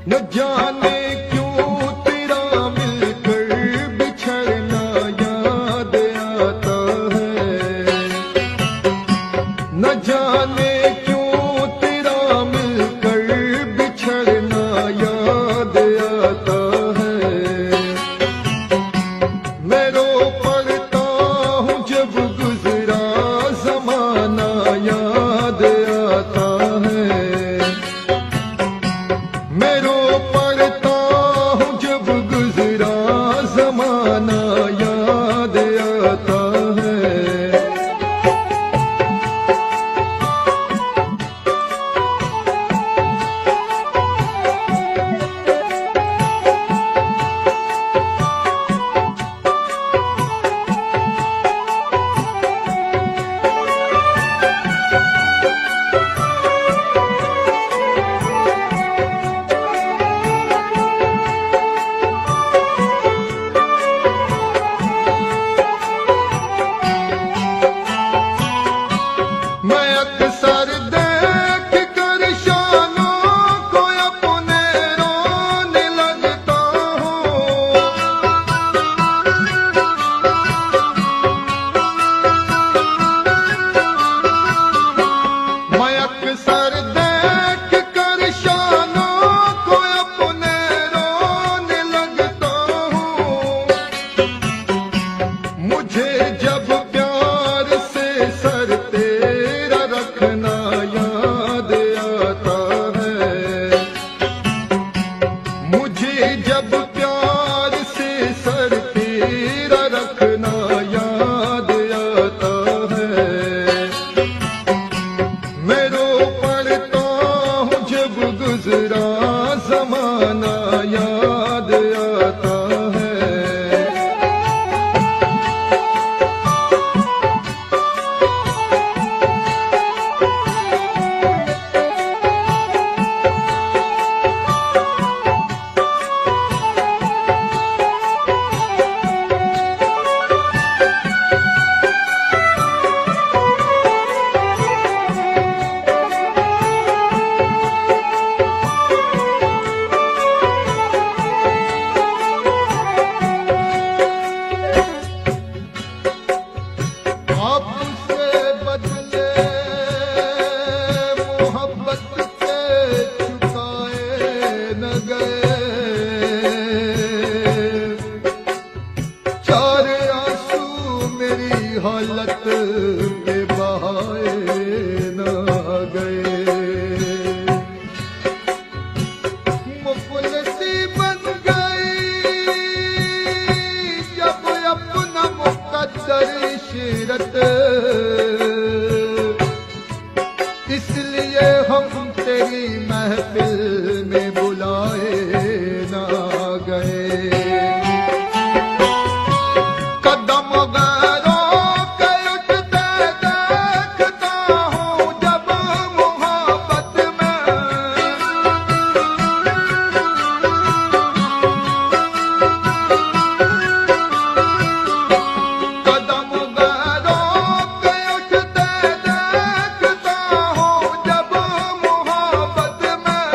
न जाने क्यों तेरा मिलकर बिछड़ना याद आता है। न जाने क्यों तेरा मिलकर बिछड़ना याद आता है। मैं रो पड़ता हूँ जब गुजरा जमाना याद आता है। मैं रो पड़ता हूँ जब गुजरा जमाना याद आता है। मैं अक्सर देख कर शानों को अपने रोने लगता हूँ। मैं अक्सर देख कर शानों को अपने रोने लगता हूँ। मुझे जब प्यार से सर तेरा रखना याद आता है। मुझे जब प्यार से सर तेरा रखना याद आता है। मैं रो पड़ता हूँ जब गुजरा जमाना याद आता है। आपसे बदले मोहब्बत के चुकाए न गए। चार आंसू मेरी हालत पे बहाए न गए। मुफलिसी बन गई जब अपना मुकद्दर इशरत। इसलिए हम तेरी महफिल में बुलाए ना गए। कदम गैरों के उठते देखता हूँ जब मोहब्बत में। कदम गैरों के उठते देखता हूँ जब मोहब्बत में।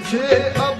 मुझे अब